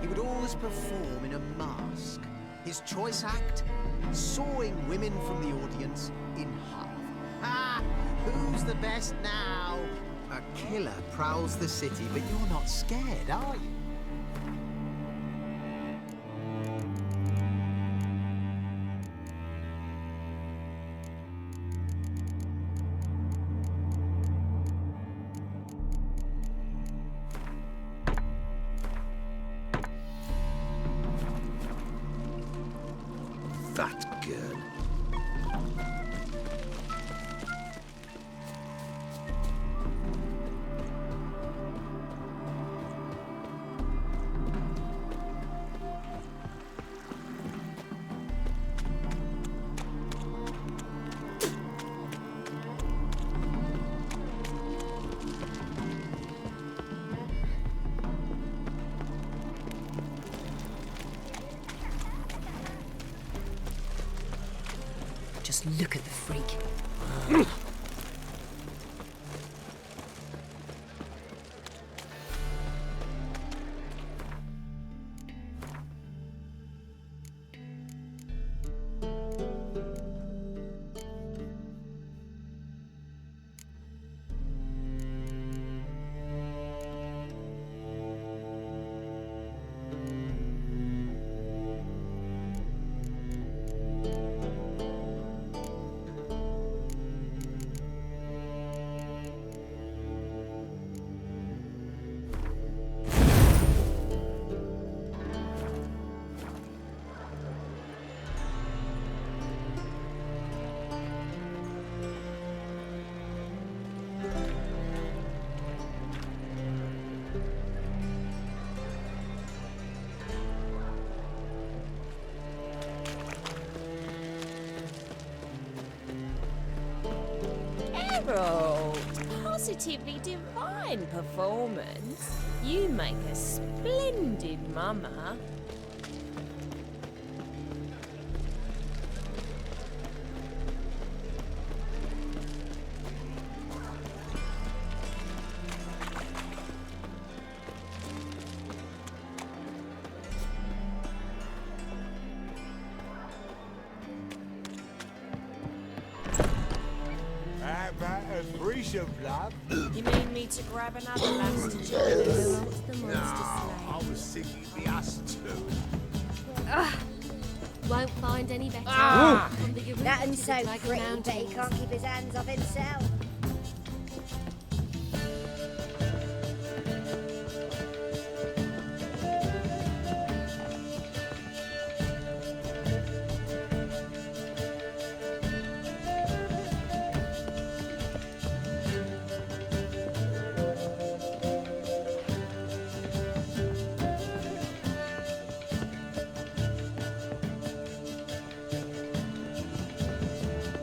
he would always perform in a mask. His choice act? Sawing women from the audience in half. Ha! Who's the best now? A killer prowls the city, but you're not scared, are you? That girl. Just look at the freak. Harold, positively divine performance. You make a splendid mama. You mean me to grab another lass to join us? What's the monster I was thinking the us too. Won't find any better. From the Eureka Nathan's to so the Dragon pretty, but he Mountains. can't keep his hands off himself.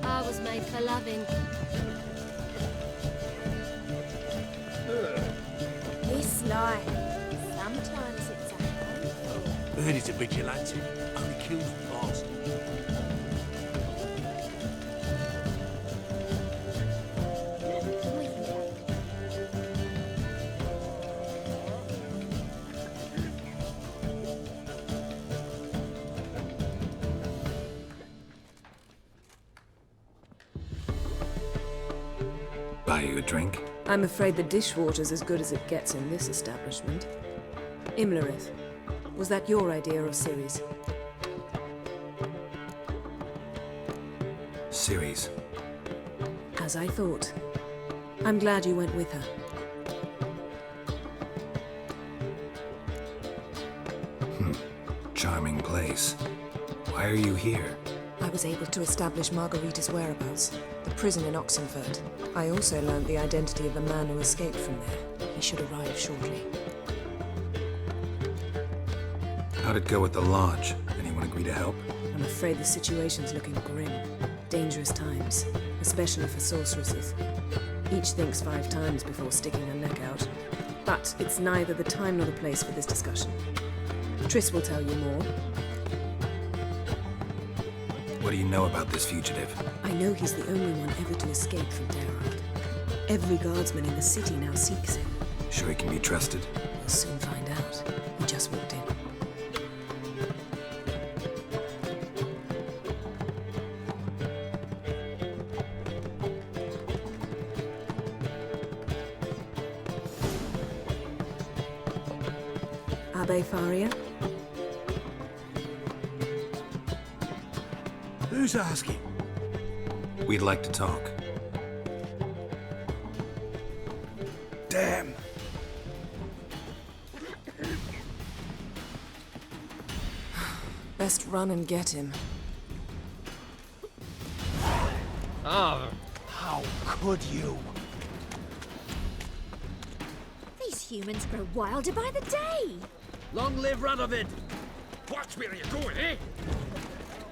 I was made for loving. This life, sometimes it's a handful. Heard he's a vigilante. Only kills fast. Buy you a drink? I'm afraid the dishwater's as good as it gets in this establishment. Imlerith, was that your idea or Ciri's? Ciri's. As I thought. I'm glad you went with her. Charming place. Why are you here? I was able to establish Margarita's whereabouts, the prison in Oxenford. I also learned the identity of the man who escaped from there. He should arrive shortly. How'd it go with the lodge? Anyone agree to help? I'm afraid the situation's looking grim. Dangerous times, especially for sorceresses. Each thinks 5 times before sticking her neck out. But it's neither the time nor the place for this discussion. Triss will tell you more. What do you know about this fugitive? I know he's the only one ever to escape from Terrard. Every guardsman in the city now seeks him. Sure he can be trusted? We'll soon find out. He just walked in. Abbe Faria? Who's asking? We'd like to talk. Damn. Best run and get him. Oh, how could you? These humans grow wilder by the day. Long live Radovid! Watch where you're going, eh?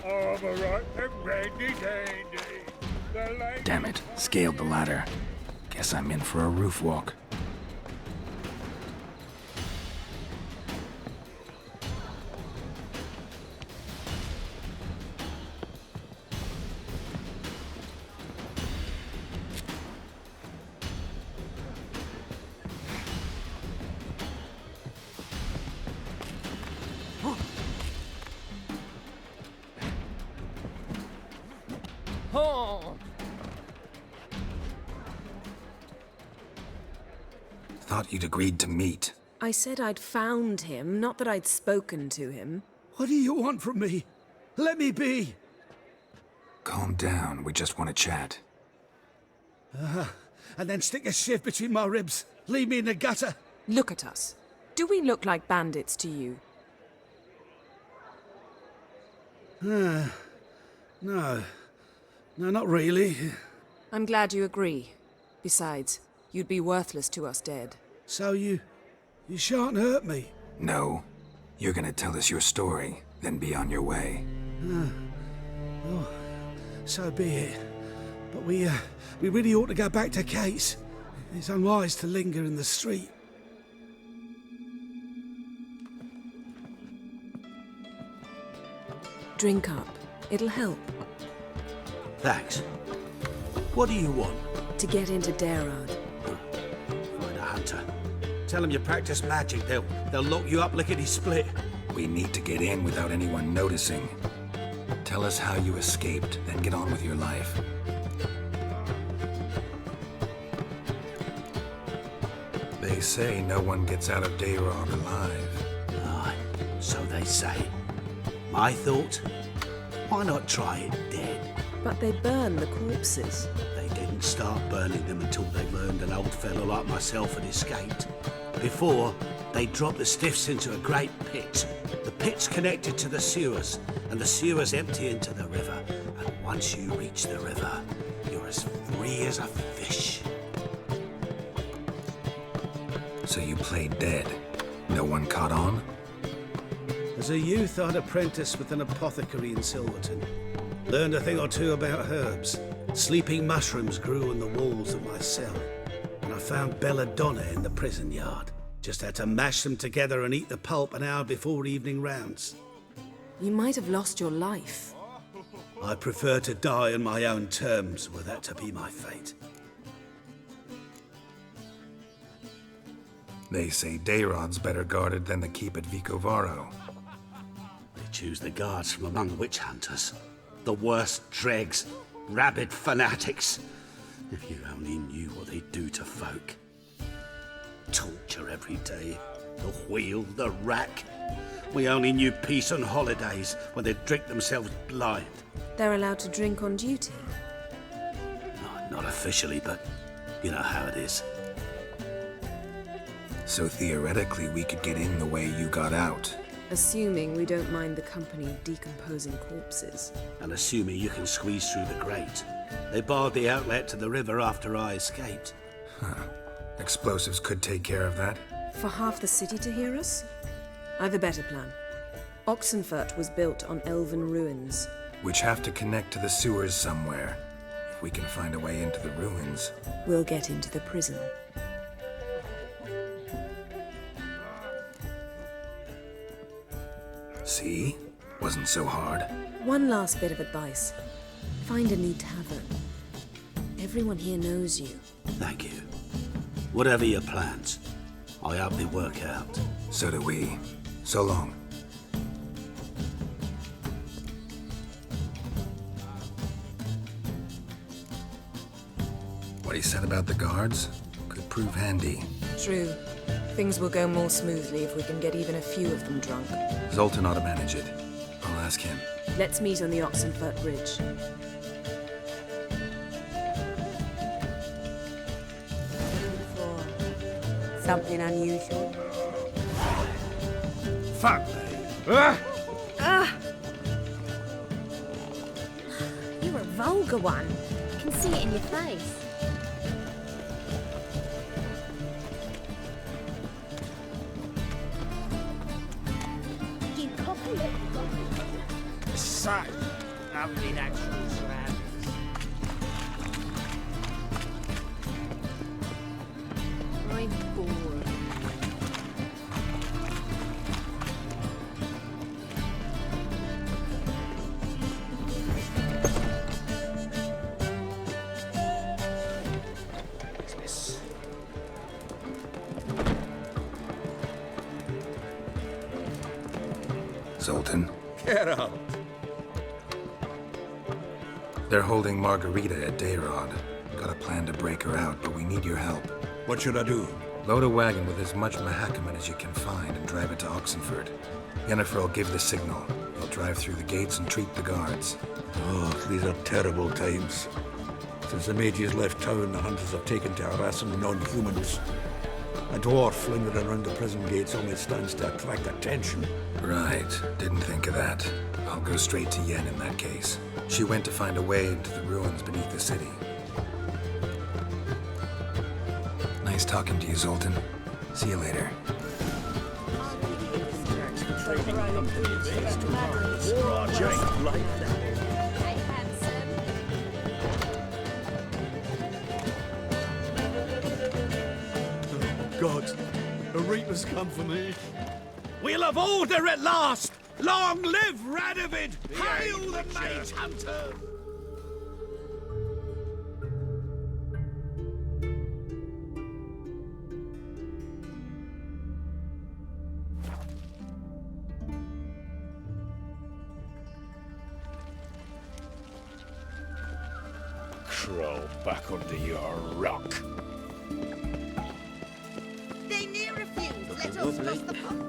I'm a right and ready dandy. Damn it, scaled the ladder. Guess I'm in for a roof walk. Thought you'd agreed to meet. I said I'd found him, not that I'd spoken to him. What do you want from me? Let me be. Calm down, we just want to chat. And then stick a shiv between my ribs. Leave me in the gutter. Look at us. Do we look like bandits to you? No. No, not really. I'm glad you agree. Besides, you'd be worthless to us dead. So you shan't hurt me. No. You're gonna tell us your story, then be on your way. Oh, so be it. But we really ought to go back to Kate's. It's unwise to linger in the street. Drink up. It'll help. Thanks. What do you want? To get into Daerad. Find a hunter. Tell them you practice magic. They'll lock you up lickety-split. We need to get in without anyone noticing. Tell us how you escaped, then get on with your life. They say no one gets out of Daerad alive. Aye, so they say. My thought? Why not try it dead? But they burn the corpses. They didn't start burning them until they learned an old fellow like myself had escaped. Before, they dropped the stiffs into a great pit. The pit's connected to the sewers, and the sewers empty into the river. And once you reach the river, you're as free as a fish. So you played dead. No one caught on? As a youth, I'd apprenticed with an apothecary in Silverton. Learned a thing or two about herbs. Sleeping mushrooms grew on the walls of my cell. And I found belladonna in the prison yard. Just had to mash them together and eat the pulp an hour before evening rounds. You might have lost your life. I prefer to die on my own terms, were that to be my fate. They say Daerad's better guarded than the keep at Vicovaro. They choose the guards from among witch hunters. The worst dregs, rabid fanatics. If you only knew what they do to folk. Torture every day. The wheel, the rack. We only knew peace on holidays when they'd drink themselves blind. They're allowed to drink on duty. No, not officially, but you know how it is. So theoretically, we could get in the way you got out. Assuming we don't mind the company of decomposing corpses. And assuming you can squeeze through the grate. They barred the outlet to the river after I escaped. Explosives could take care of that. For half the city to hear us? I've a better plan. Oxenfurt was built on elven ruins. Which have to connect to the sewers somewhere. If we can find a way into the ruins. We'll get into the prison. See? Wasn't so hard. One last bit of advice. Find a new tavern. Everyone here knows you. Thank you. Whatever your plans, I hope they work out. So do we. So long. What he said about the guards could prove handy. True. Things will go more smoothly if we can get even a few of them drunk. Zoltan ought to manage it. I'll ask him. Let's meet on the Oxenfurt Bridge. Something unusual. Fuck me. You're a vulgar one. I can see it in your face. You copy. So, lovely natural surroundings. I'm bored. Zoltan. Get up. They're holding Margarita at Dayrod. Got a plan to break her out, but we need your help. What should I do? Load a wagon with as much Mahakaman as you can find and drive it to Oxenfurt. Yennefer will give the signal. They'll drive through the gates and treat the guards. Oh, these are terrible times. Since the mages left town, the hunters have taken to harassing non-humans. A dwarf lingering around the prison gates only stands to attract attention. Right. Didn't think of that. I'll go straight to Yen in that case. She went to find a way into the ruins beneath the city. Nice talking to you, Zoltan. See you later. Hey, handsome. God, a Reaper's come for me. We'll have order at last! Long live Radovid! Hail the Mage Hunter! Crawl back under your rock. They near refused. Let us cross the pond.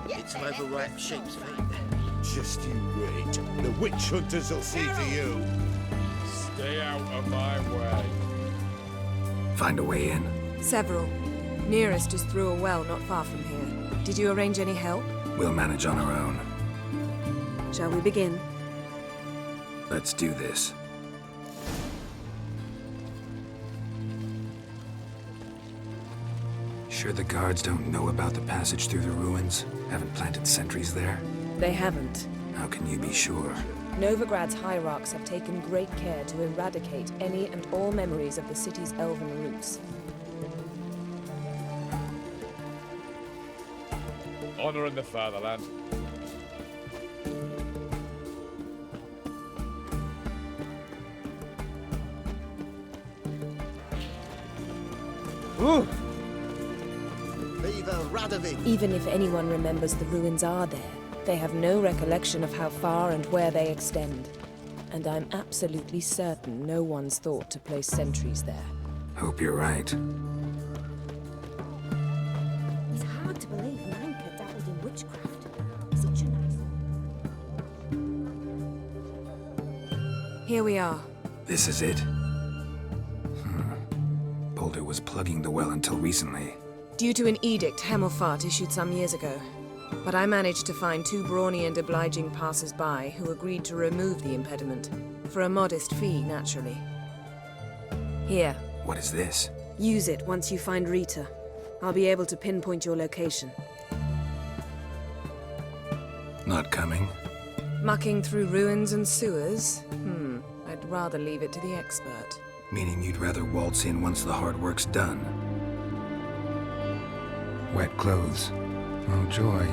It's of overripe shapes, mate. Just you wait. The witch hunters will see to you. Stay out of my way. Find a way in. Several. Nearest is through a well not far from here. Did you arrange any help? We'll manage on our own. Shall we begin? Let's do this. Sure the guards don't know about the passage through the ruins? Haven't planted sentries there? They haven't. How can you be sure? Novigrad's hierarchs have taken great care to eradicate any and all memories of the city's elven roots. Honor in the fatherland. Viva Radovid! Even if anyone remembers the ruins are there, they have no recollection of how far and where they extend. And I'm absolutely certain no one's thought to place sentries there. Hope you're right. It's hard to believe Manka dabbled in witchcraft. Such a nice. Here we are. This is it? Boulder was plugging the well until recently. Due to an edict Hemelfart issued some years ago. But I managed to find two brawny and obliging passers-by who agreed to remove the impediment. For a modest fee, naturally. Here, What is this? use it once you find Rita. I'll be able to pinpoint your location. Not coming? Mucking through ruins and sewers? I'd rather leave it to the expert. Meaning you'd rather waltz in once the hard work's done. Wet clothes. Oh, joy.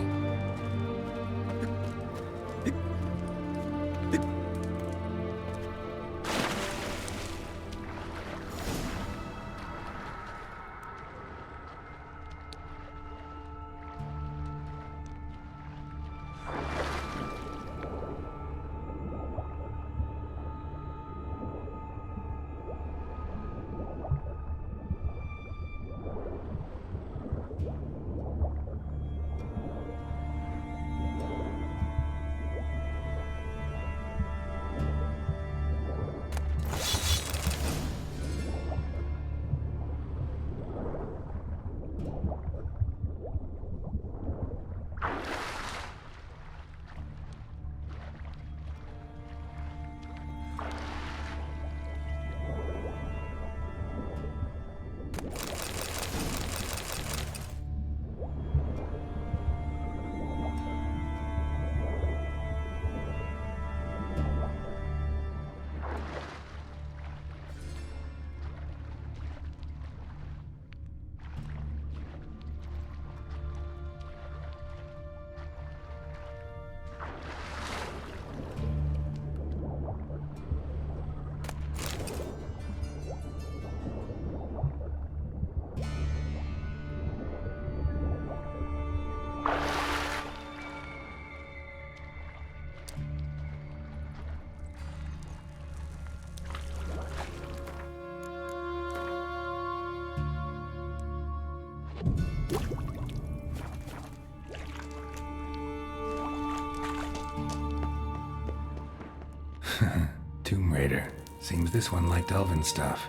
Tomb Raider. Seems this one liked elven stuff.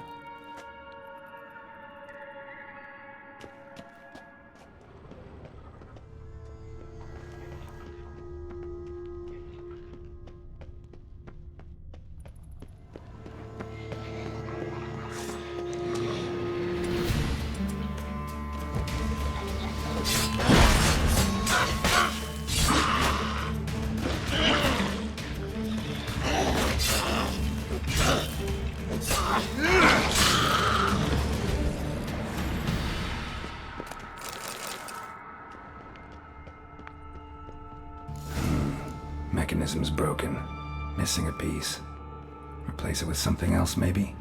Mechanism's broken. Missing a piece. Replace it with something else, maybe?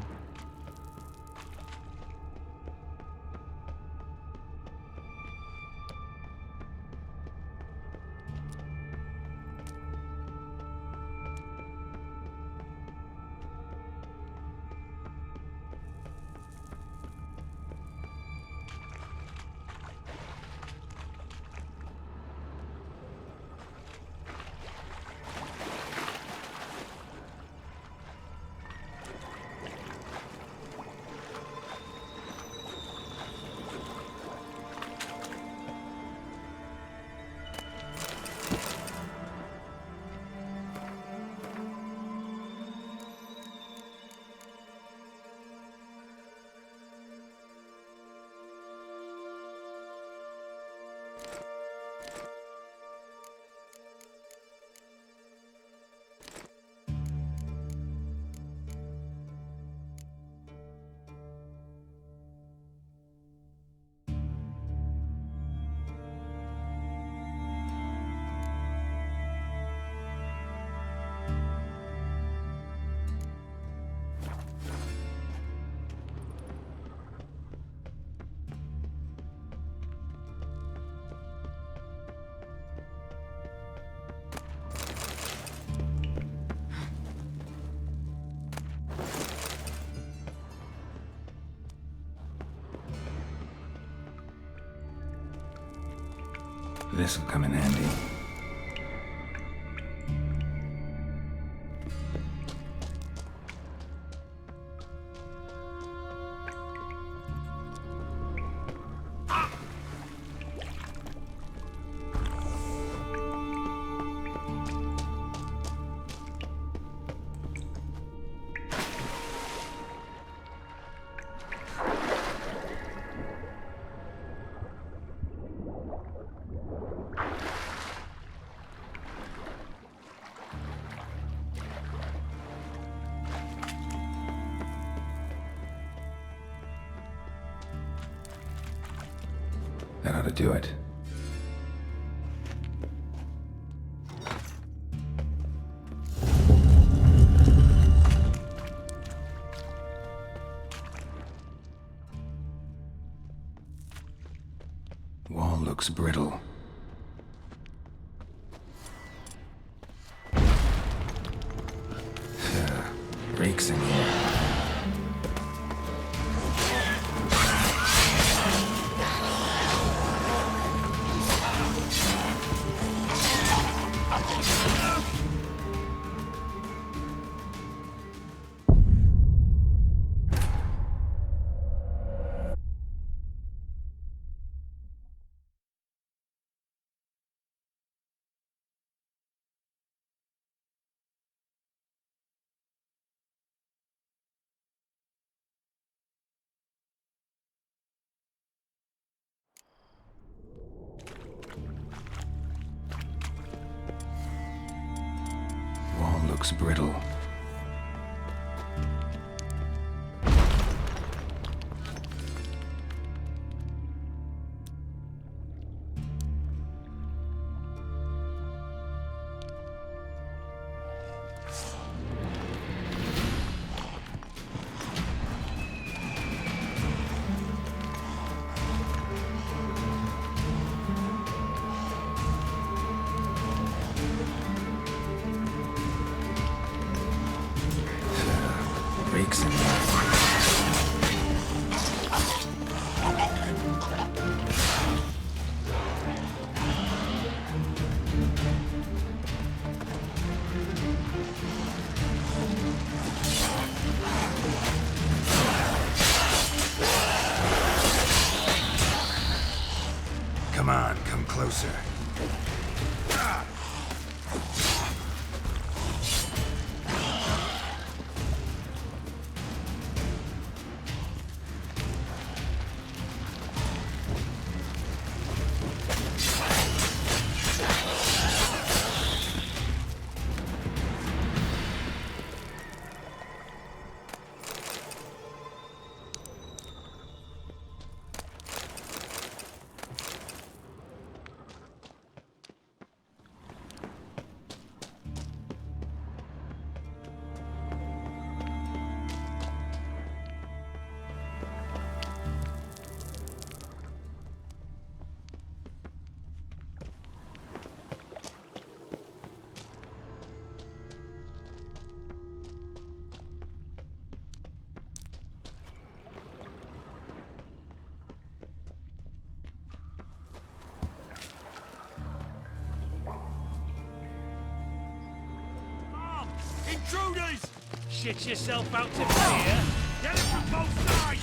This'll come in handy. That ought to do it. Wall looks brittle. Reeks in here. Looks brittle. Reeks in there. Intruders! Shit yourself out to fear. Get it from both sides!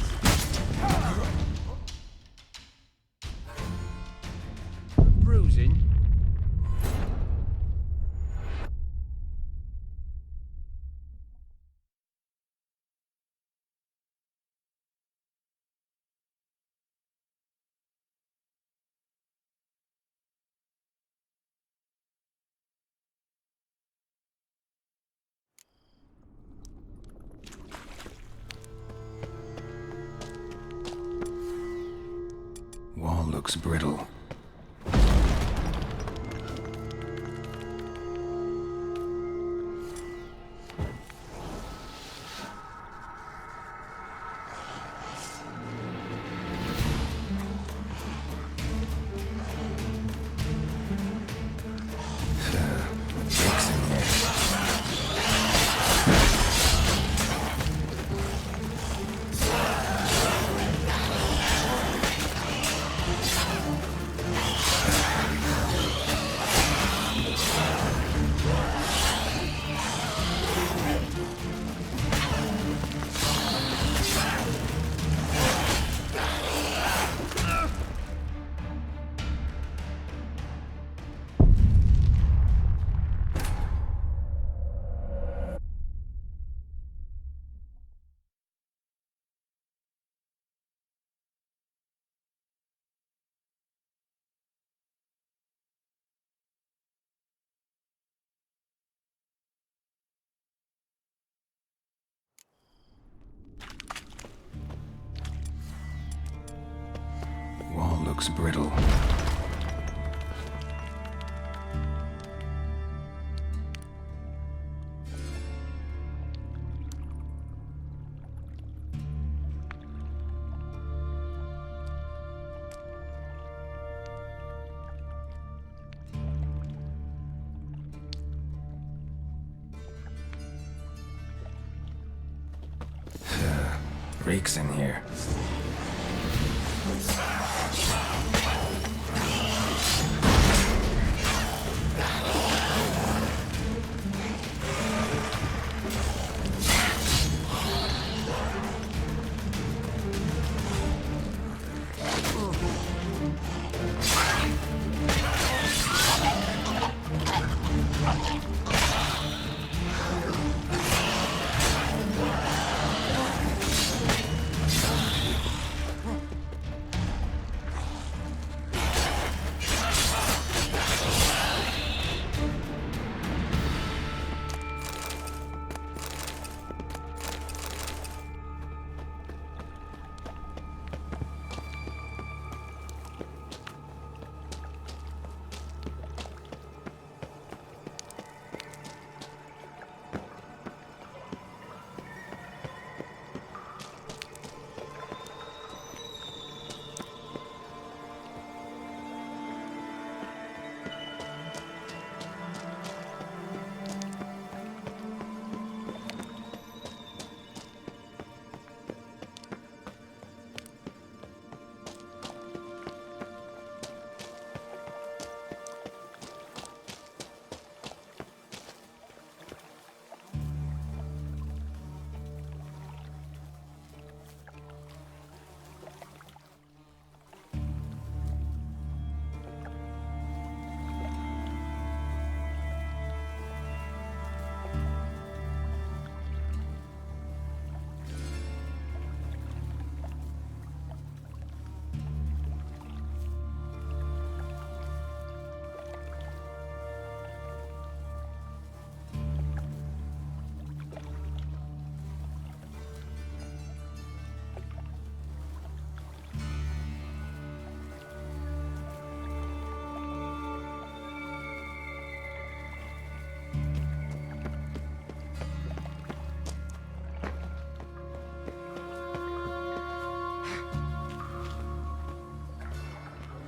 Bruising. Wall looks brittle. Breaks in here. Wall looks brittle. Reeks in here.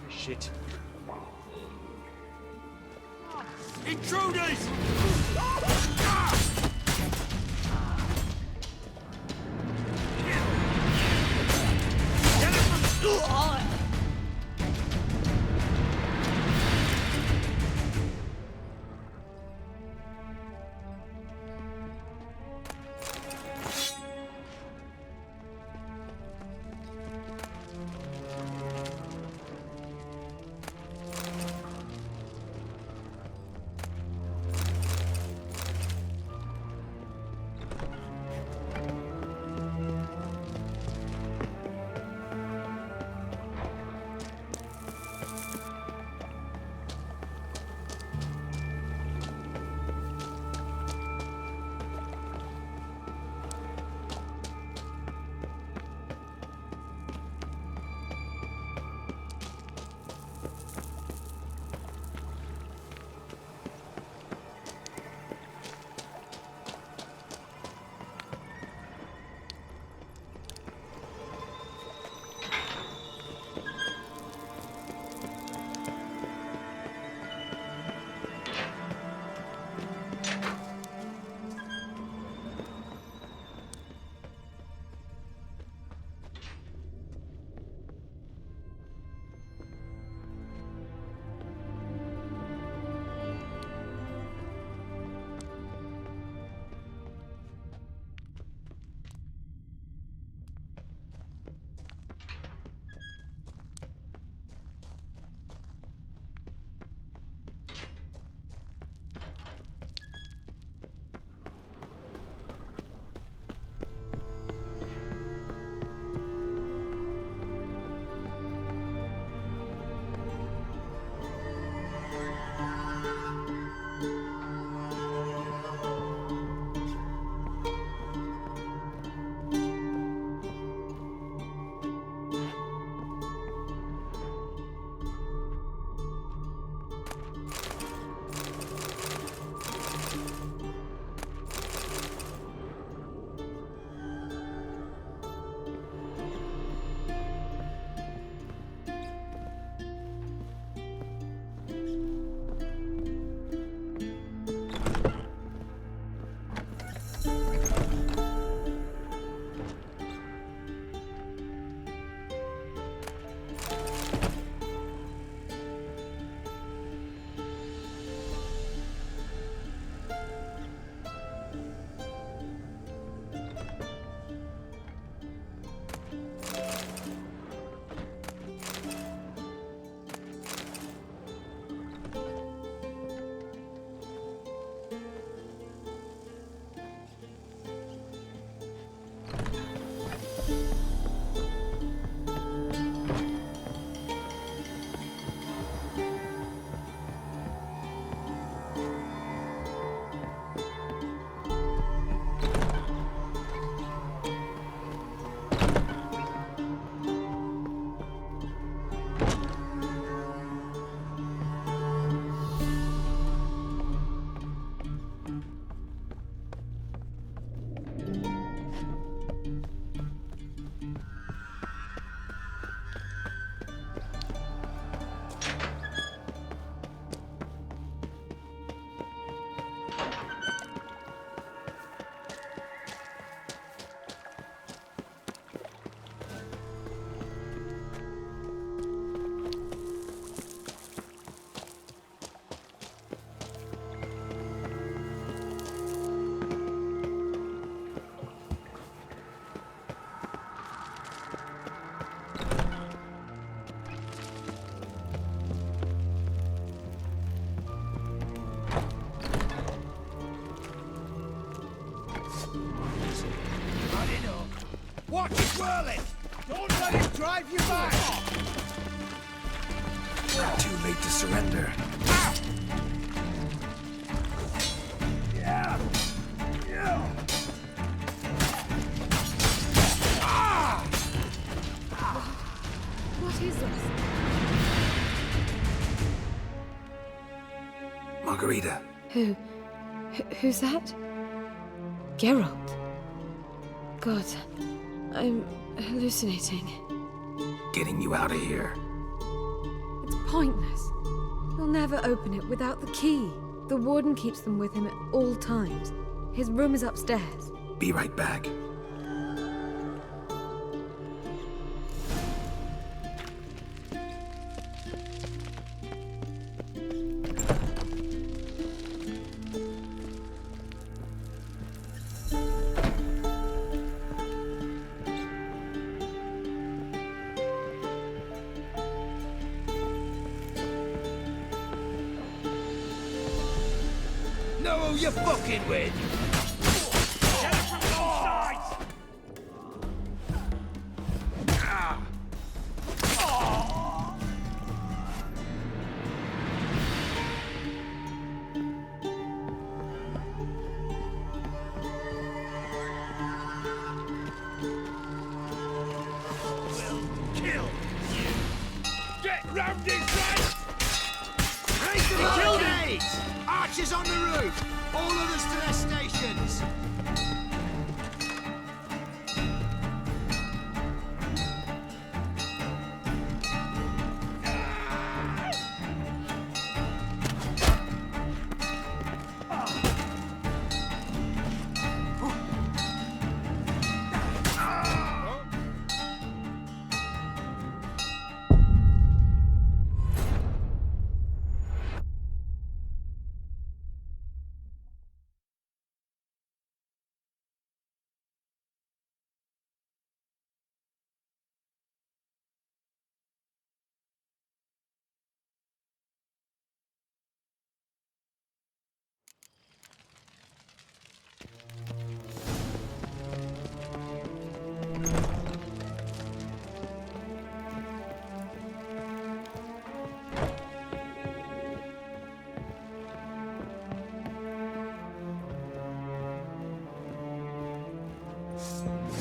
Shit. Intruders! Watch it whirling! Don't let it drive you back! Too late to surrender. What is this? Margarita. Who's that? Geralt. God, I'm hallucinating. Getting you out of here. It's pointless. He'll never open it without the key. The warden keeps them with him at all times. His room is upstairs. Be right back. Know who you're fucking with! Get it from both sides! We'll kill you! Get round this right! Raise the barricades! Archers on the roof! All others to their stations!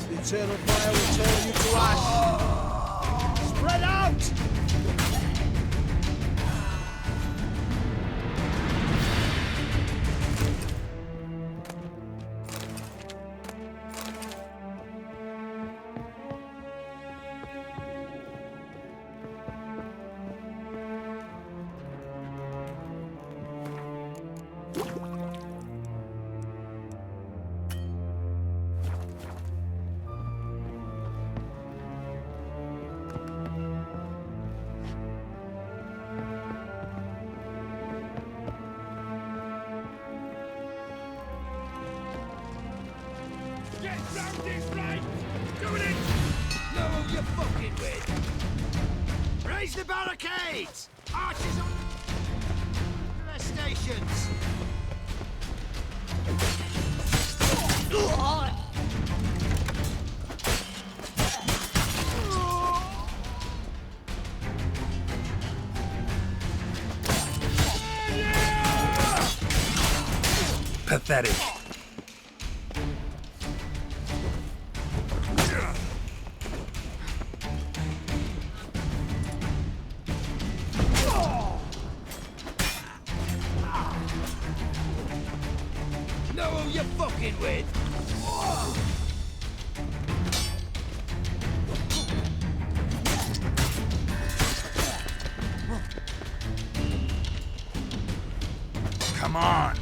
The eternal fire will turn you to ash! Spread out! Get round this right! Doing it! Know who you're fucking with! Raise the barricades! Archers on their stations! Pathetic. Know who you're fucking with! Come on.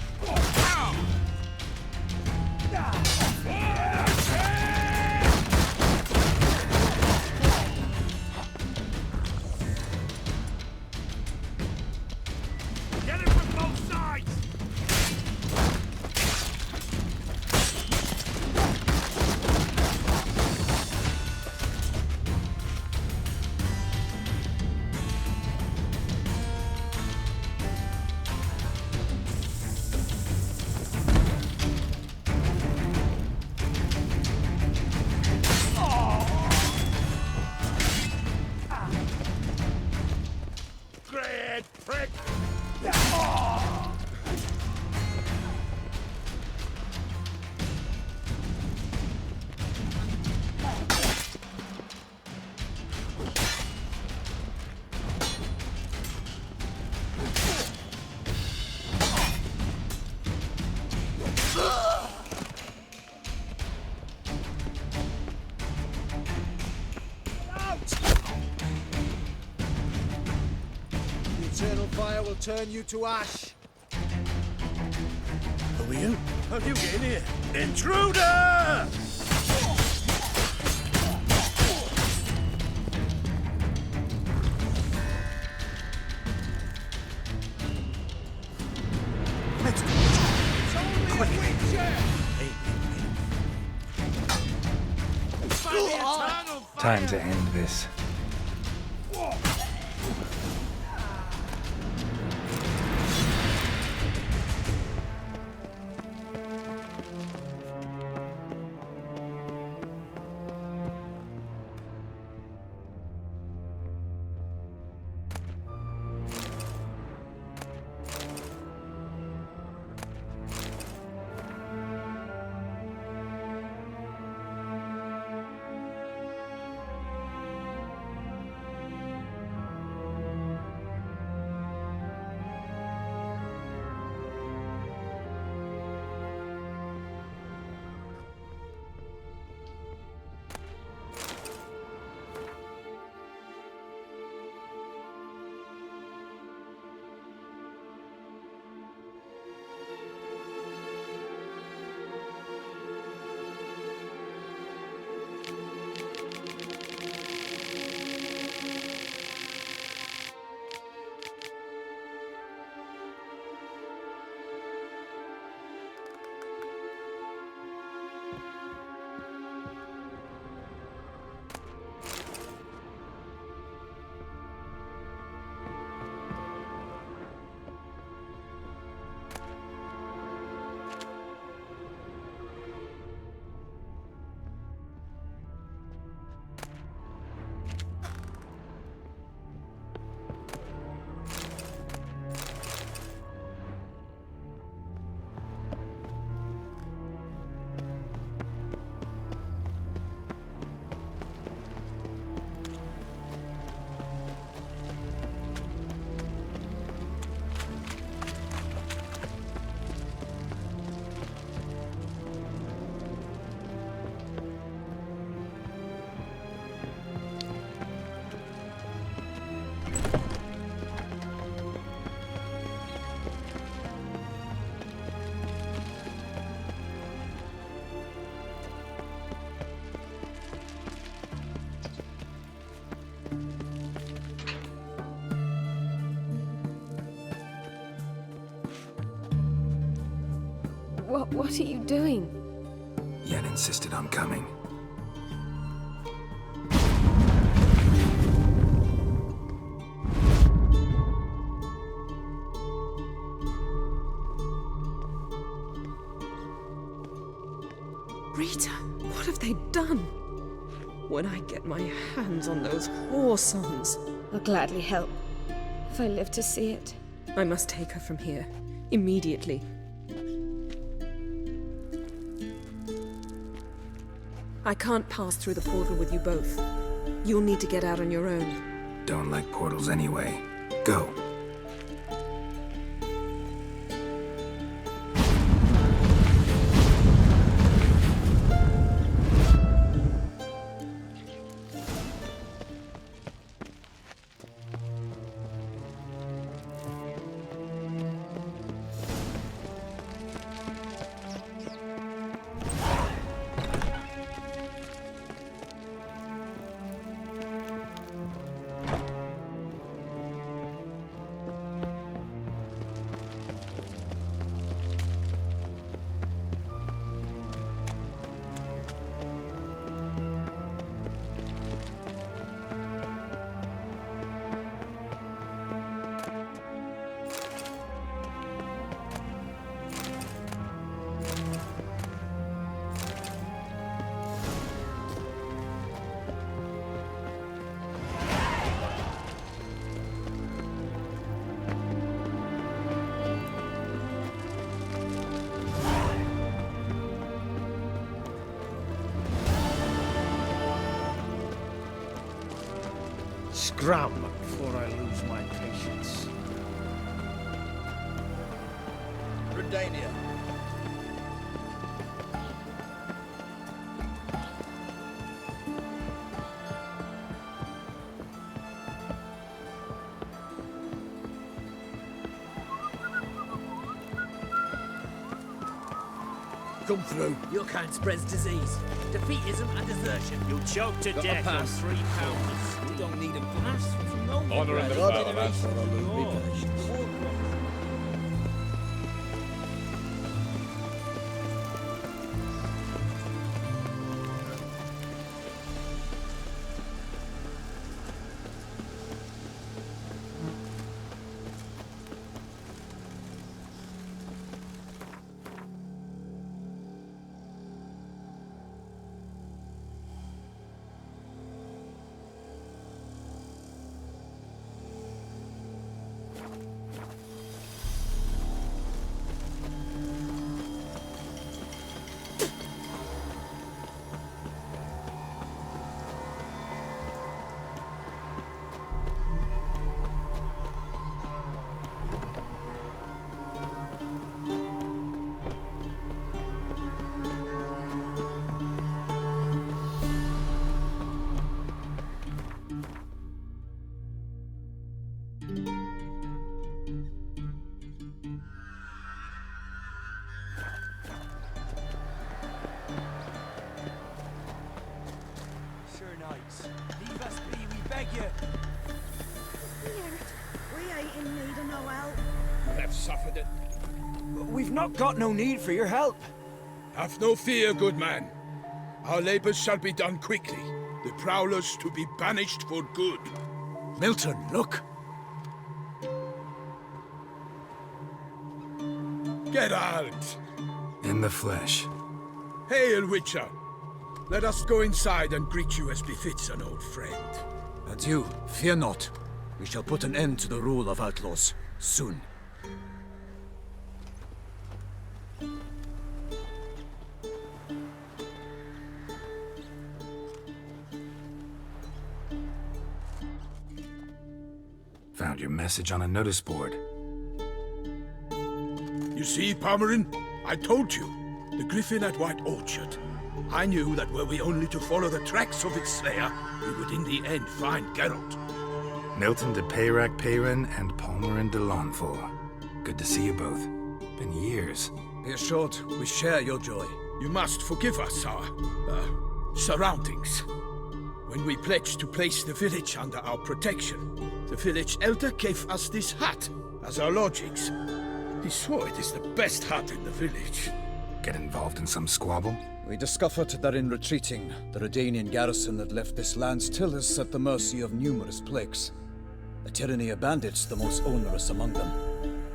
Get it from both sides! Greyhead prick! The eternal fire will turn you to ash. Who are you? How'd you get in here? Intruder! Let's go. Quick. Time to end this. What are you doing? Yen insisted on coming. Rita, what have they done? When I get my hands on those whoresons, I'll gladly help, if I live to see it. I must take her from here, immediately. I can't pass through the portal with you both. You'll need to get out on your own. Don't like portals anyway. Go. scram before I lose my patience. Redania. Come through. Your kind spreads disease, defeatism and desertion. You'll choke to death on 3 pounds. We don't need a pass from no one. Honor in the fatherland. Leave us be, we beg you. We ain't in need of no help. You have suffered it. We've not got no need for your help. Have no fear, good man. Our labors shall be done quickly. The prowlers to be banished for good. Milton, look. Geralt! In the flesh. Hail, Witcher! Let us go inside and greet you as befits an old friend. And you, fear not. We shall put an end to the rule of outlaws, soon. Found your message on a notice board. You see, Palmerin? I told you. The griffin at White Orchard. I knew that were we only to follow the tracks of its slayer, we would in the end find Geralt. Milton de Peyrac Peyran and Palmerin de Lawnfall. Good to see you both. Been years. Be assured, we share your joy. You must forgive us our, surroundings. When we pledged to place the village under our protection, the village elder gave us this hut as our lodgings. He swore it is the best hut in the village. Get involved in some squabble? We discovered that in retreating, the Redanian garrison that left this land still is at the mercy of numerous plagues. The tyranny of bandits the most onerous among them.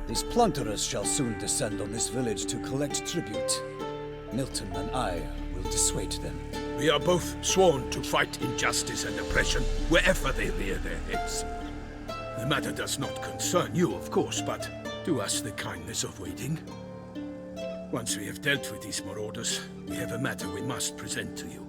These plunderers shall soon descend on this village to collect tribute. Milton and I will dissuade them. We are both sworn to fight injustice and oppression wherever they rear their heads. The matter does not concern you, of course, but do us the kindness of waiting. Once we have dealt with these marauders, we have a matter we must present to you.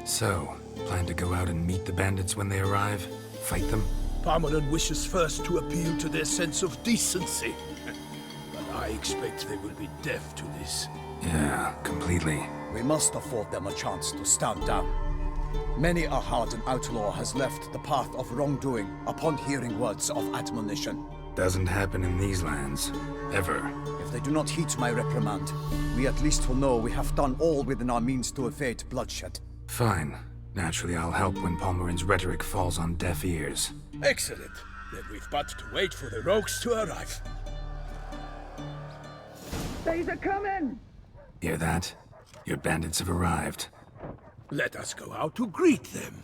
So, plan to go out and meet the bandits when they arrive? Fight them? Palmerin wishes first to appeal to their sense of decency. But I expect they will be deaf to this. Yeah, completely. We must afford them a chance to stand down. Many a hardened outlaw has left the path of wrongdoing upon hearing words of admonition. Doesn't happen in these lands. Ever. If they do not heed my reprimand, we at least will know we have done all within our means to evade bloodshed. Fine. Naturally, I'll help when Palmerin's rhetoric falls on deaf ears. Excellent. Then we've but to wait for the rogues to arrive. They's a coming! Hear that? Your bandits have arrived. Let us go out to greet them.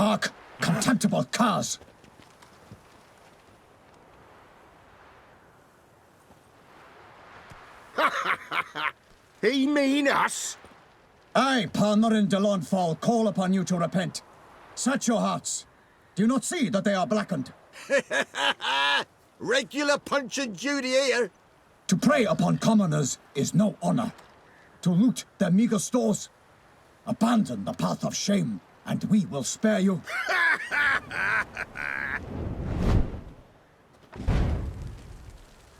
Hark, contemptible curs! He mean us? I, Palmerin de Launfal, call upon you to repent. Set your hearts. Do you not see that they are blackened? Regular Punch and Judy here. To prey upon commoners is no honor. To loot their meager stores, abandon the path of shame, and we will spare you.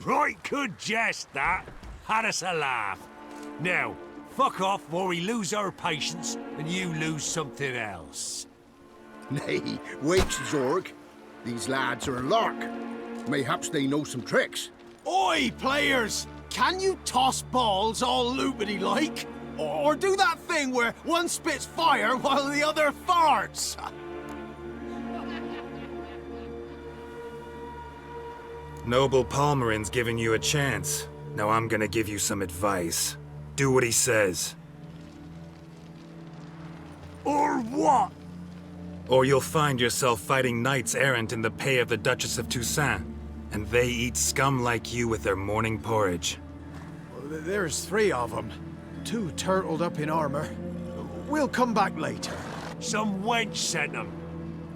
Right good jest, that. Had us a laugh. Now, fuck off or we lose our patience and you lose something else. Nay, wait, Zorg. These lads are a lark. Mayhaps they know some tricks. Oi, players! Can you toss balls all loopity-like? Or do that thing where one spits fire while the other farts? Noble Palmerin's giving you a chance. Now I'm gonna give you some advice. Do what he says. Or what? Or you'll find yourself fighting knights errant in the pay of the Duchess of Toussaint. And they eat scum like you with their morning porridge. There's 3 of them. 2 turtled up in armor. We'll come back later. Some wench sent them.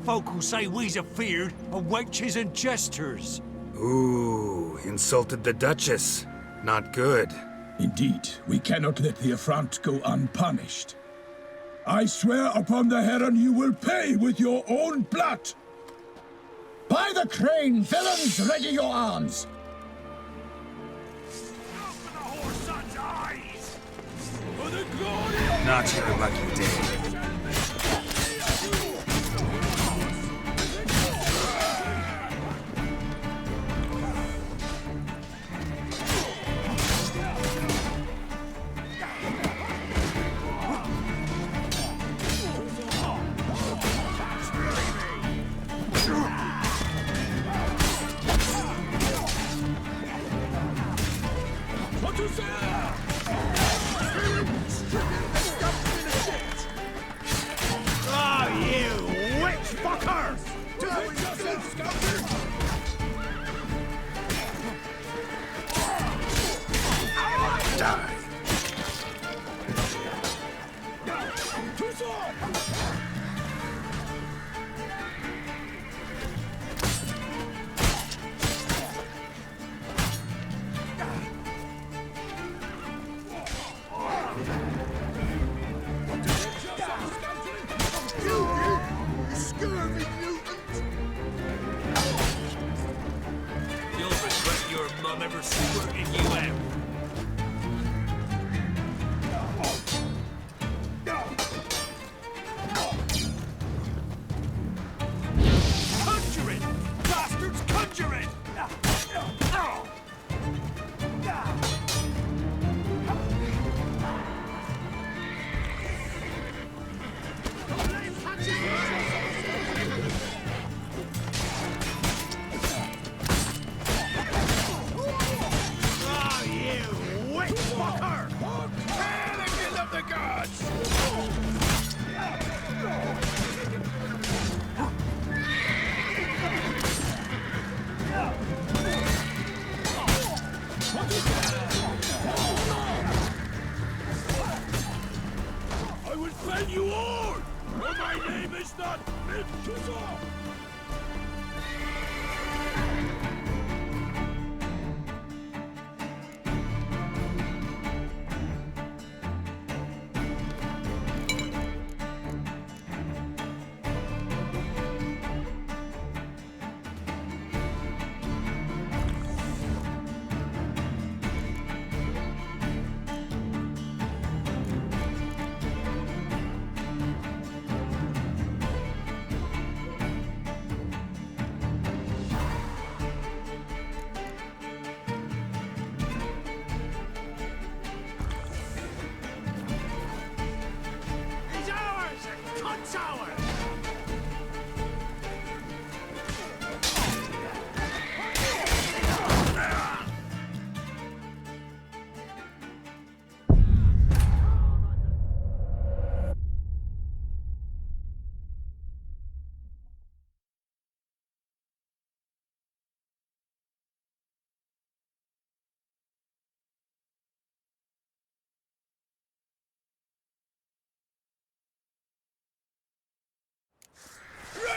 Folk will say we's afeard of wenches and jesters. Ooh, insulted the Duchess. Not good. Indeed, we cannot let the affront go unpunished. I swear upon the Heron you will pay with your own blood! By the crane, villains, ready your arms! Not your lucky day.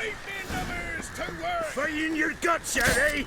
Right, me lovers, to work! Fighting your guts out, eh?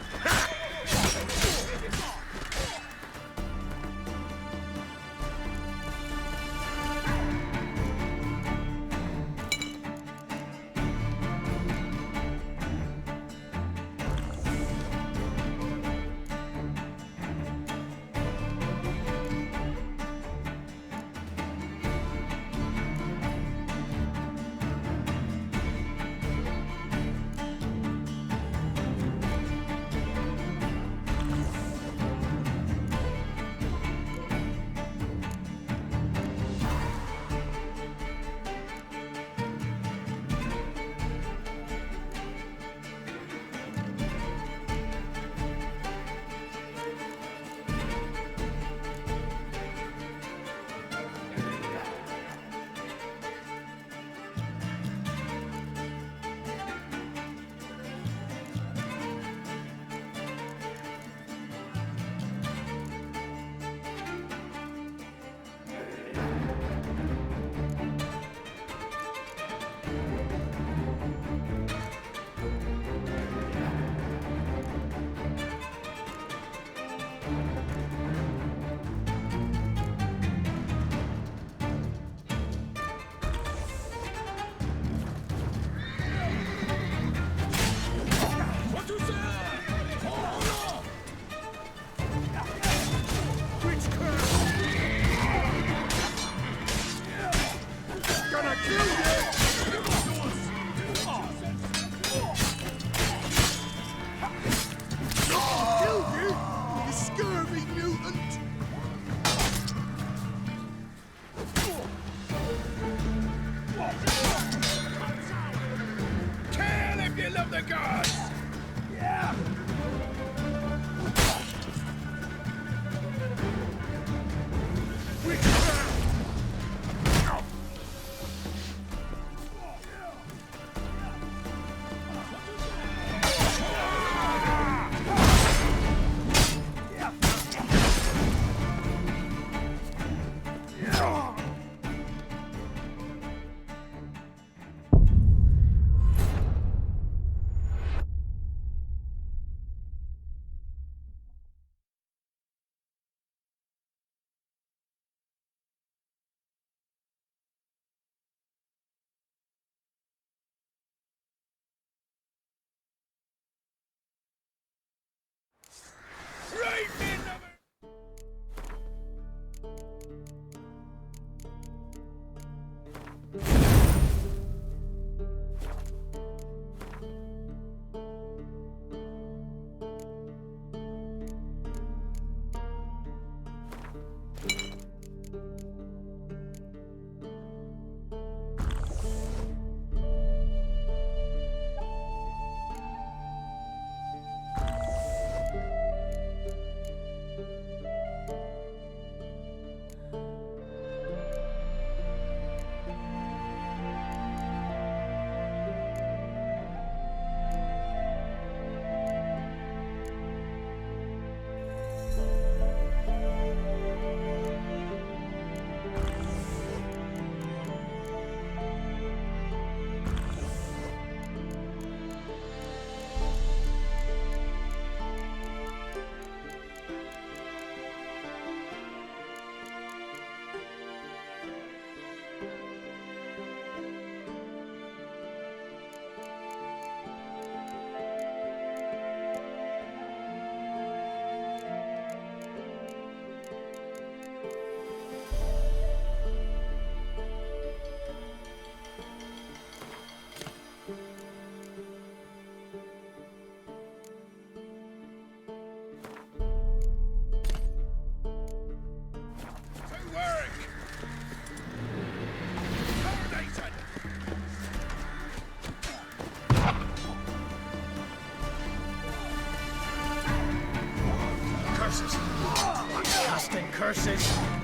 curses!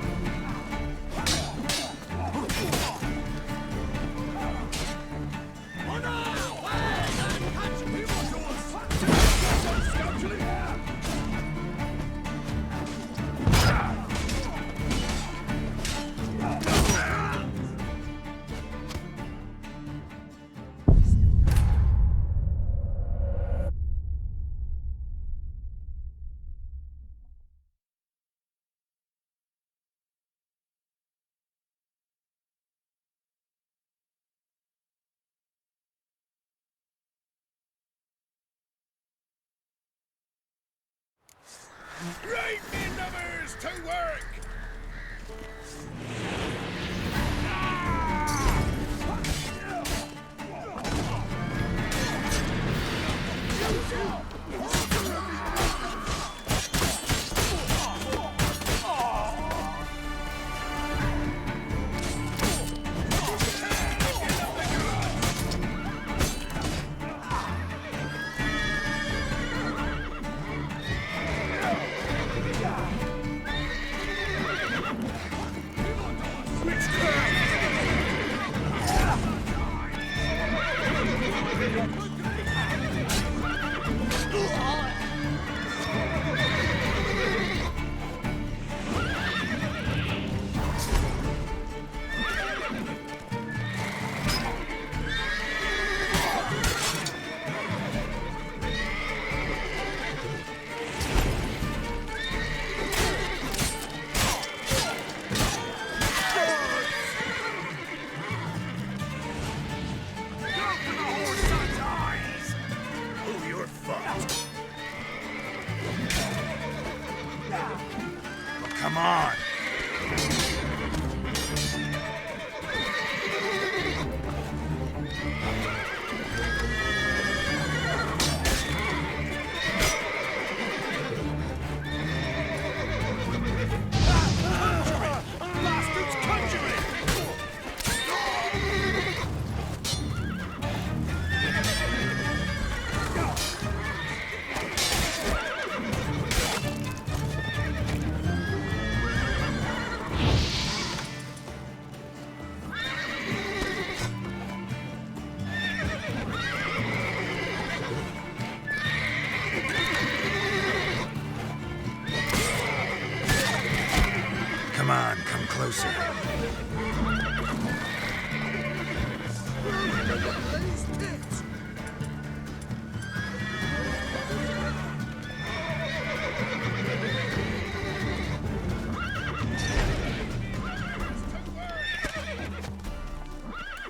to work! Come on! Come on, come closer.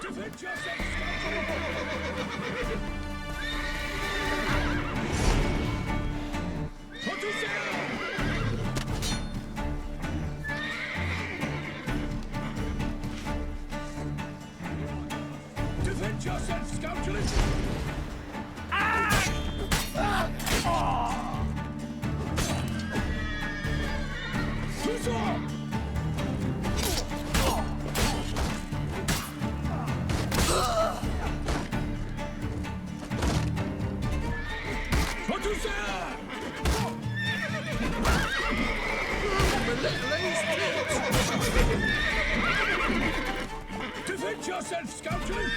Defend yourself, scoundrel! Defend yourself, scoundrel!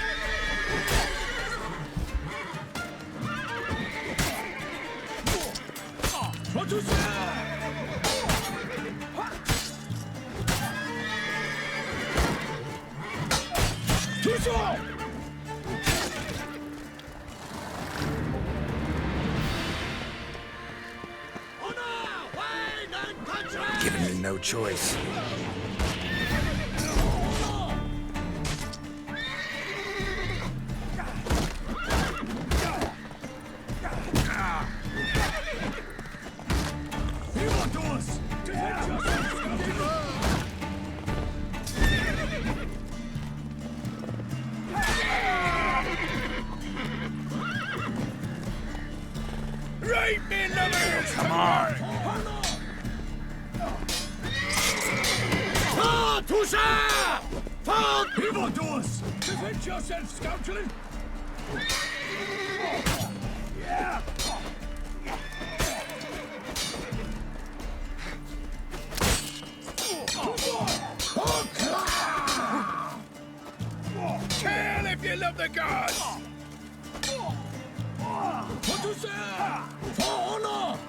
Giving me no choice. Right in the middle! Come on! Tusa! Fall! Evildoers! Defend yourself, scoundrel! Yeah! Kill if you love the gods! Tusa! For honor!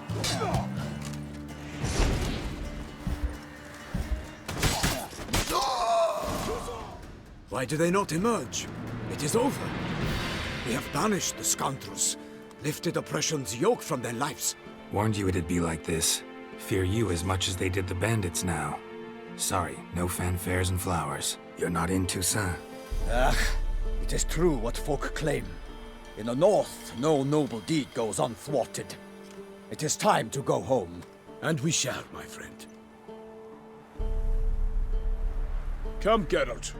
Why do they not emerge? It is over. We have banished the scoundrels, lifted oppression's yoke from their lives. Warned you it'd be like this. Fear you as much as they did the bandits now. Sorry, no fanfares and flowers. You're not in Toussaint. It is true what folk claim. In the north, no noble deed goes unthwarted. It is time to go home. And we shall, my friend. Come, Geralt.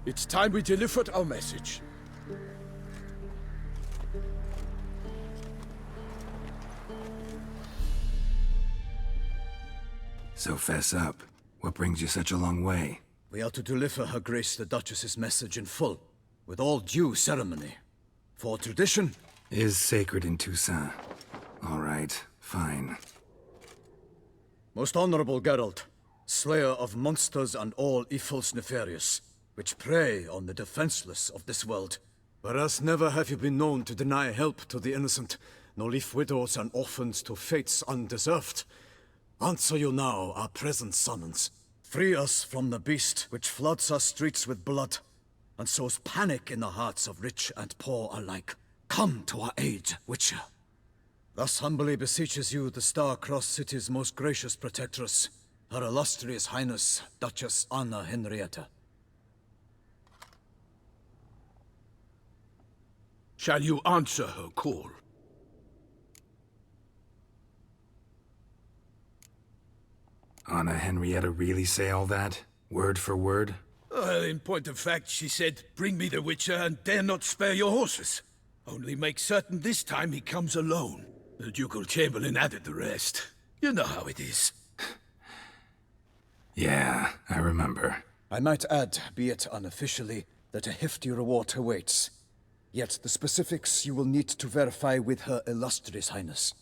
It's time we delivered our message. So fess up. What brings you such a long way? We are to deliver Her Grace the Duchess's message in full, with all due ceremony. For tradition is sacred in Toussaint. All right, fine. Most honorable Geralt, slayer of monsters and all evils nefarious, which prey on the defenseless of this world. Whereas never have you been known to deny help to the innocent, nor leave widows and orphans to fates undeserved. Answer you now our present summons. Free us from the beast which floods our streets with blood, and sows panic in the hearts of rich and poor alike. Come to our aid, Witcher. Thus humbly beseeches you the Star-Crossed City's most gracious protectress, Her Illustrious Highness, Duchess Anna Henrietta. Shall you answer her call? Anna Henrietta really say all that? Word for word? Well, in point of fact, she said, bring me the Witcher and dare not spare your horses. Only make certain this time he comes alone. The Ducal Chamberlain added the rest. You know how it is. Yeah, I remember. I might add, be it unofficially, that a hefty reward awaits. Yet the specifics you will need to verify with Her Illustrious Highness.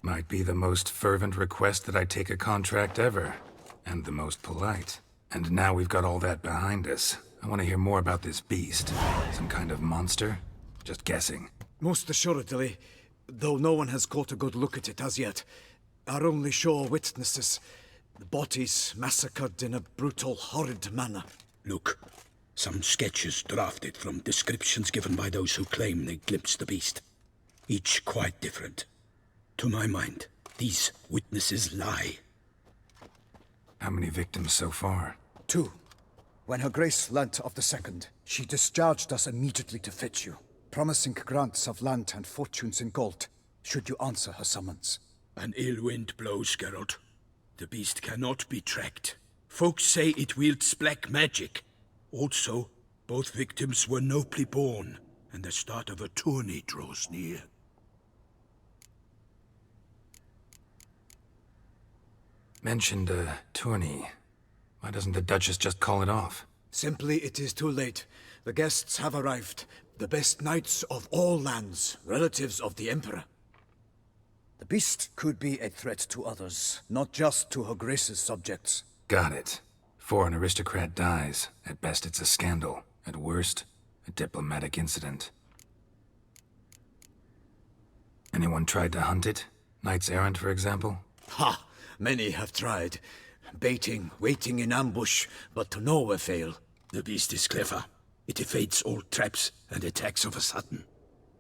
Might be the most fervent request that I take a contract ever. And the most polite. And now we've got all that behind us. I want to hear more about this beast. Some kind of monster? Just guessing. Most assuredly, though no one has caught a good look at it as yet. Our only sure witnesses. The bodies massacred in a brutal, horrid manner. Look, some sketches drafted from descriptions given by those who claim they glimpsed the beast. Each quite different. To my mind, these witnesses lie. How many victims so far? 2. When Her Grace learnt of the second, she discharged us immediately to fetch you, promising grants of land and fortunes in gold, should you answer her summons. An ill wind blows, Geralt. The beast cannot be tracked. Folks say it wields black magic. Also, both victims were nobly born, and the start of a tourney draws near. Mentioned a tourney. Why doesn't the Duchess just call it off? Simply, it is too late. The guests have arrived. The best knights of all lands, relatives of the Emperor. The beast could be a threat to others, not just to Her Grace's subjects. Got it. Before an aristocrat dies, at best it's a scandal. At worst, a diplomatic incident. Anyone tried to hunt it? Knights errant, for example? Ha! Many have tried. Baiting, waiting in ambush, but to no avail. The beast is clever. It evades all traps and attacks of a sudden.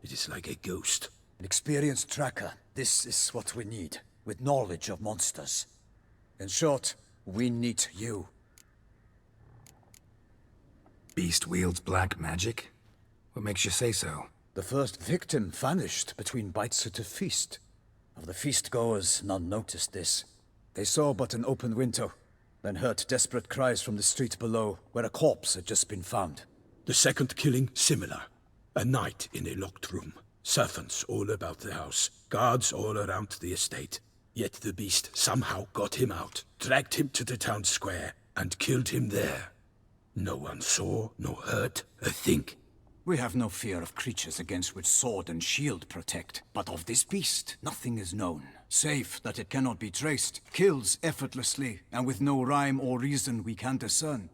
It is like a ghost. An experienced tracker. This is what we need, with knowledge of monsters. In short, we need you. Beast wields black magic? What makes you say so? The first victim vanished between bites at a feast. Of the feast-goers, none noticed this. They saw but an open window, then heard desperate cries from the street below, where a corpse had just been found. The second killing, similar. A night in a locked room. Servants all about the house. Guards all around the estate. Yet the beast somehow got him out, dragged him to the town square, and killed him there. No one saw, nor heard a thing. We have no fear of creatures against which sword and shield protect. But of this beast, nothing is known. Save that it cannot be traced, kills effortlessly, and with no rhyme or reason we can discern.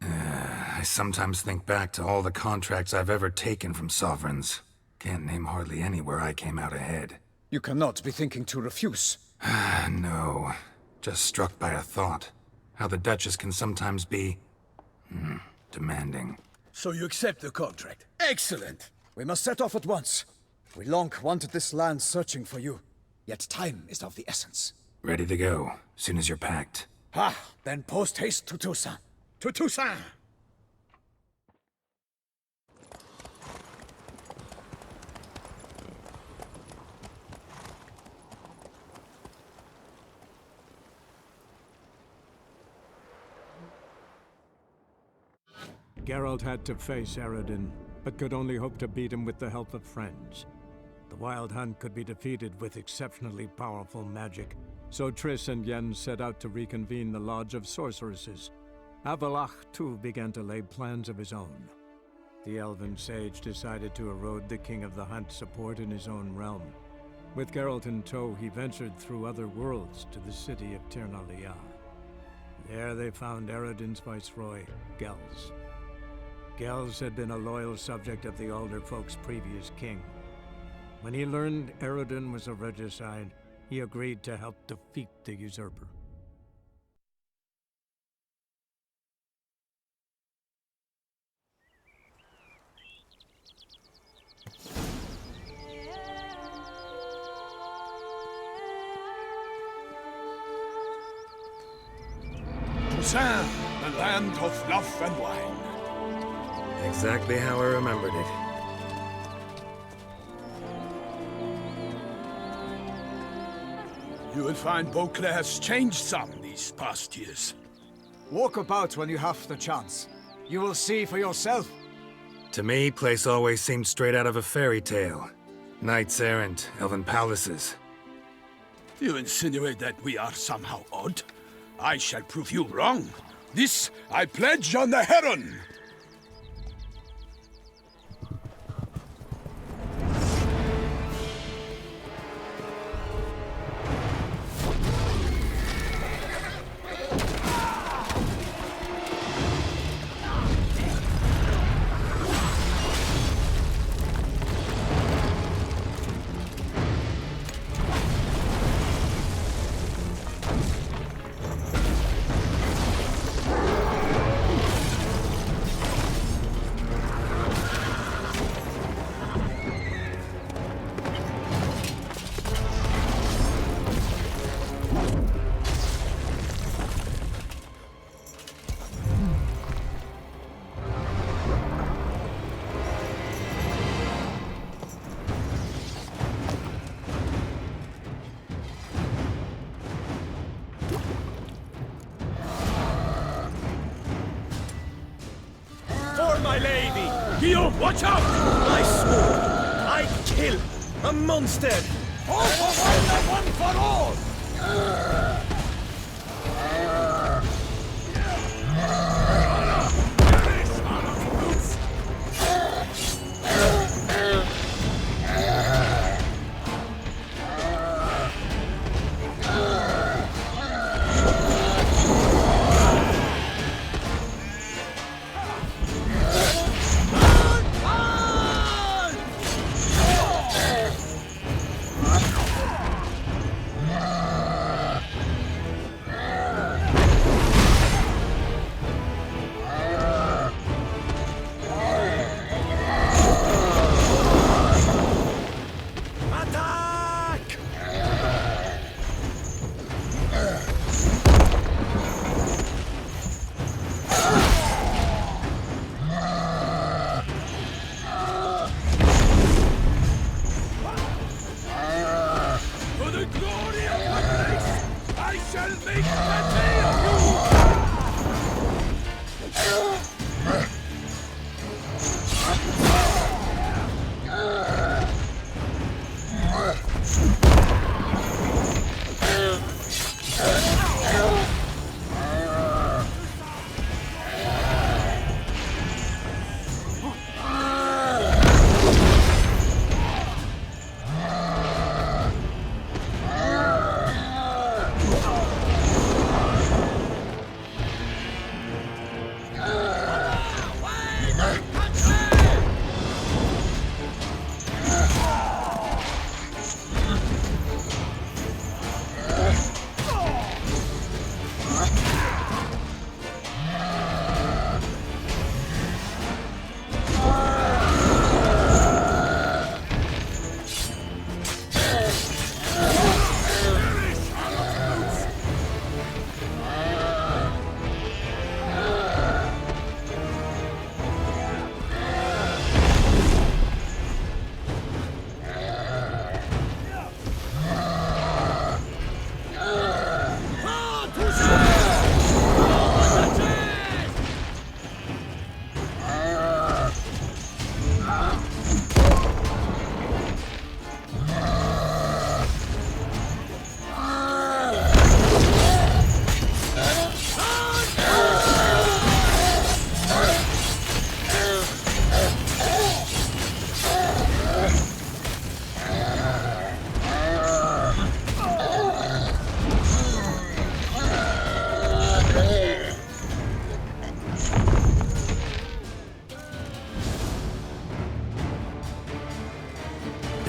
I sometimes think back to all the contracts I've ever taken from sovereigns. Can't name hardly any where I came out ahead. You cannot be thinking to refuse. No. Just struck by a thought. How the Duchess can sometimes be... demanding. So you accept the contract? Excellent! We must set off at once. We long wanted this land searching for you. Yet time is of the essence. Ready to go, soon as you're packed. Then post-haste to Toussaint. To Toussaint! Geralt had to face Eredin, but could only hope to beat him with the help of friends. The Wild Hunt could be defeated with exceptionally powerful magic, so Triss and Yen set out to reconvene the Lodge of Sorceresses. Avallac'h, too, began to lay plans of his own. The elven sage decided to erode the King of the Hunt's support in his own realm. With Geralt in tow, he ventured through other worlds to the city of Tir na Liah. There they found Eredin's viceroy, Gels. Gels had been a loyal subject of the Alder Folk's previous king. When he learned Eredin was a regicide, he agreed to help defeat the usurper. Toussaint, the land of love and wine. Exactly how I remembered it. You will find Beauclair has changed some these past years. Walk about when you have the chance. You will see for yourself. To me, place always seemed straight out of a fairy tale. Knights errant, elven palaces. You insinuate that we are somehow odd? I shall prove you wrong. This I pledge on the Heron! Guillaume, watch out! I swore I'd kill a monster! All for one and one for all!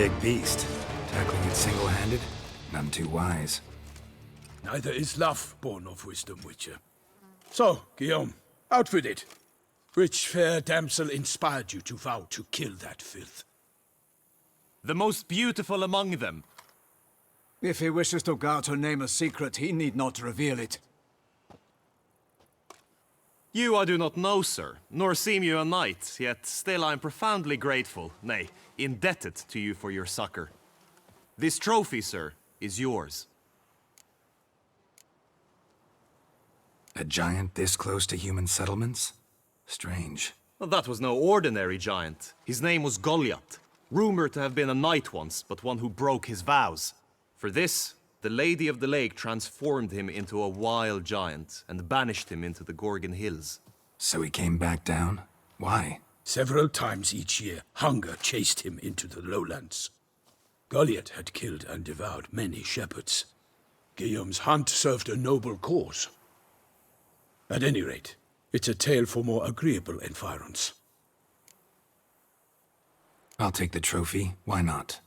big beast. Tackling it single-handed? None too wise. Neither is love born of wisdom, Witcher. So, Guillaume, out with it. Which fair damsel inspired you to vow to kill that filth? The most beautiful among them. If he wishes to guard her name a secret, he need not reveal it. You I do not know, sir, nor seem you a knight, yet still I am profoundly grateful, nay, indebted to you for your succor. This trophy, sir, is yours. A giant this close to human settlements? Strange. Well, that was no ordinary giant. His name was Goliath, rumored to have been a knight once, but one who broke his vows. For this, the Lady of the Lake transformed him into a wild giant and banished him into the Gorgon Hills. So he came back down? Why? Several times each year, hunger chased him into the lowlands. Goliath had killed and devoured many shepherds. Guillaume's hunt served a noble cause. At any rate, it's a tale for more agreeable environs. I'll take the trophy. Why not?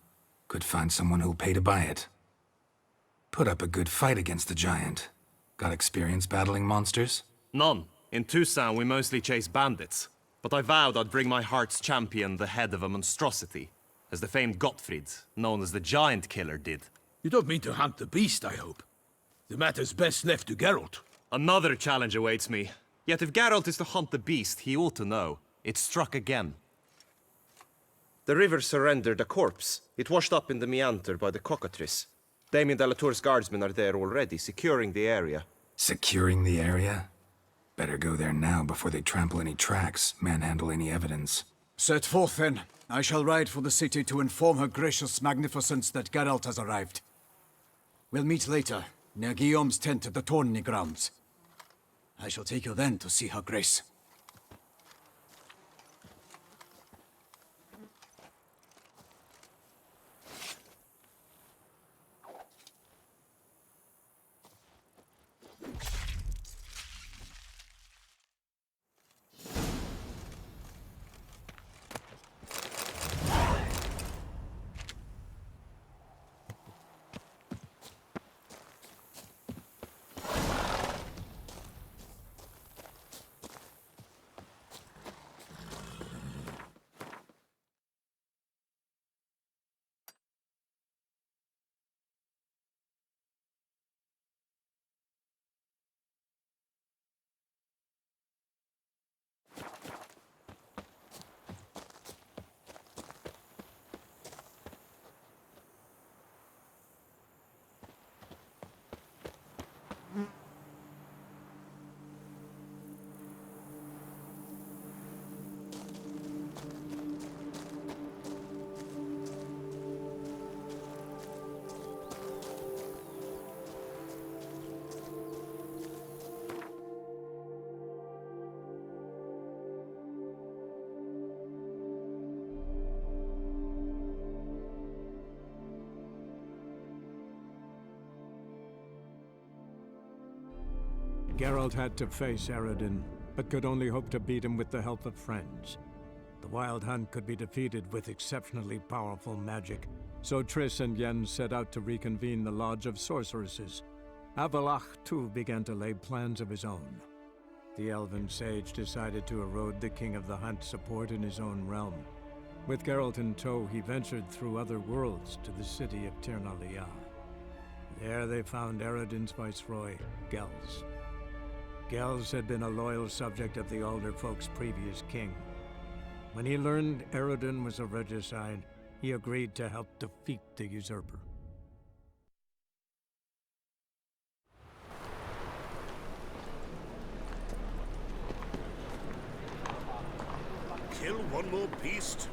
Could find someone who'll pay to buy it. Put up a good fight against the giant. Got experience battling monsters? None. In Toussaint, we mostly chase bandits. But I vowed I'd bring my heart's champion the head of a monstrosity, as the famed Gottfried, known as the Giant Killer, did. You don't mean to hunt the beast, I hope. The matter's best left to Geralt. Another challenge awaits me. Yet if Geralt is to hunt the beast, he ought to know. It struck again. The river surrendered a corpse. It washed up in the meander by the cockatrice. Damien de la Tour's guardsmen are there already, securing the area. Securing the area? Better go there now before they trample any tracks, manhandle any evidence. Set forth, then. I shall ride for the city to inform her gracious magnificence that Geralt has arrived. We'll meet later, near Guillaume's tent at the Tourney grounds. I shall take you then to see her grace. Geralt had to face Eredin, but could only hope to beat him with the help of friends. The Wild Hunt could be defeated with exceptionally powerful magic, so Triss and Yen set out to reconvene the Lodge of Sorceresses. Avallac'h, too, began to lay plans of his own. The Elven Sage decided to erode the King of the Hunt's support in his own realm. With Geralt in tow, he ventured through other worlds to the city of Tir na Liah. There they found Eredin's viceroy, Gels. Gels had been a loyal subject of the Alderfolk's previous king. When he learned Eredin was a regicide, he agreed to help defeat the usurper. Kill one more beast,